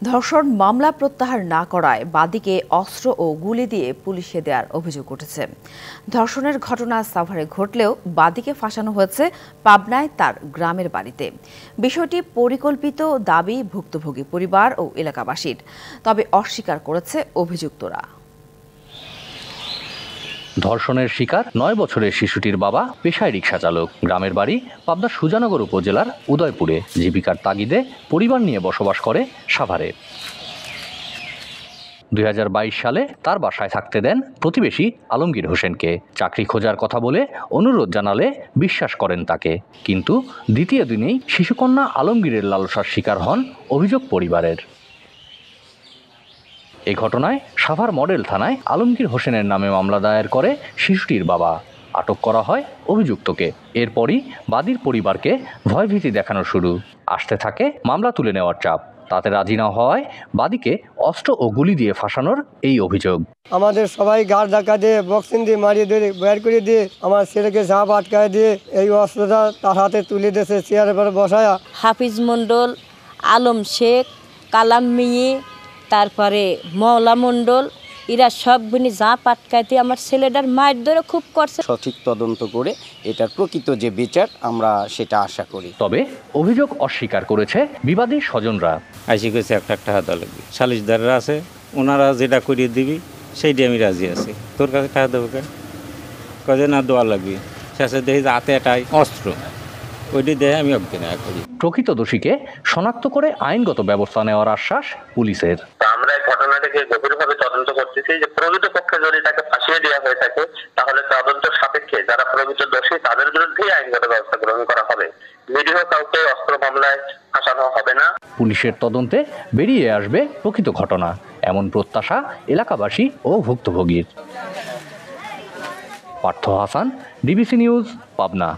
ধর্ষণ মামলা প্রত্যাহার না করায় বাদীকে অস্ত্র ও গুলি দিয়ে পুলিশে দেওয়ার অভিযোগ উঠেছে। ধর্ষণের ঘটনা সাভারে ঘটলেও বাদীকে ফাঁসানো হয়েছে পাবনায় তার গ্রামের বাড়িতে। বিষয়টি পরিকল্পিত দাবি ভুক্তভোগী পরিবার ও এলাকাবাসীর, তবে অস্বীকার করেছে অভিযুক্তরা। ধর্ষণের শিকার ৯ বছরের শিশুটির বাবা পেশায় রিকশা চালক। গ্রামের বাড়ি পাবনার সুজানগর উপজেলার উদয়পুরে। জীবিকার তাগিদে পরিবার নিয়ে বসবাস করে সাভারে। ২০২২ সালে তার বাসায় থাকতে দেন প্রতিবেশী আলমগীর হোসেনকে। চাকরি খোঁজার কথা বলে অনুরোধ জানালে বিশ্বাস করেন তাকে, কিন্তু দ্বিতীয় দিনেই শিশুকন্যা আলমগীরের লালসার শিকার হন অভিযোগ পরিবারের। এই ঘটনায় সাভার মডেল থানায় আলমগীর হোসেনের নামে মামলা দায়ের করে শিশুটির বাবা। আটক করা হয় অভিযুক্তকে। এরপরই বাদীর পরিবারকে ভয়ভীতি দেখানো শুরু। আসতে থাকে মামলা তুলে নেওয়ার চাপ। তাতে রাজি না হওয়ায় বাদীকে অস্ত্র ও গুলি দিয়ে ফাঁসানোর এই অভিযোগ। আমাদের সবাই গাড় ধাক্কা দিয়ে বক্সিং দিয়ে মারিয়ে দিয়ে বের করে দিয়ে আমার ছেলেকে ঝাঁপ আটকায় দিয়ে এই অস্ত্রটা তার হাতে তুলে দিয়েছে চেয়ারের পরে বসায়া। হাফিজ মণ্ডল, আলম শেখ, কালাম মিয়ে, তারপরে মওলা মণ্ডল, এরা সব গুনি ঝাঁপ আটকাইতে আমার ছেলেটার মায়ের ধরে খুব করছে। সঠিক তদন্ত করে এটার প্রকৃত যে বিচার আমরা সেটা আশা করি। তবে অভিযোগ অস্বীকার করেছে বিবাদী স্বজনরা। আইসি কইছে একটা টাকা লাগবে, সালিশদাররা আছে, ওনারা যেটা করিয়ে দিবি সেইটি আমি রাজি আছি। তোর কাছে টাকা দেবো কেন? কাজে না দেওয়া লাগবে। শেষে দেখি যে হাতে এটাই অস্ত্র, ওইটি দেহে আমি অজ্ঞান করি। প্রকৃত দোষীকে শনাক্ত করে আইনগত ব্যবস্থা নেওয়ার আশ্বাস পুলিশের। আমরা এই ঘটনাটিকে গভীরভাবে তদন্ত করতেছি যে প্রকৃতপক্ষে যদি তাকে ফাঁসিয়ে দেওয়া হয়ে থাকে তাহলে তদন্ত সাপেক্ষে যারা প্রকৃত দোষী তাদের বিরুদ্ধেই আইনগত ব্যবস্থা গ্রহণ করা হবে। নিরীহ কাউকে অস্ত্র মামলায় ফাঁসানো হবে না। পুলিশের তদন্তে বেরিয়ে আসবে প্রকৃত ঘটনা, এমন প্রত্যাশা এলাকাবাসী ও ভুক্তভোগীর। Partha Hasan, DBC news, Pabna.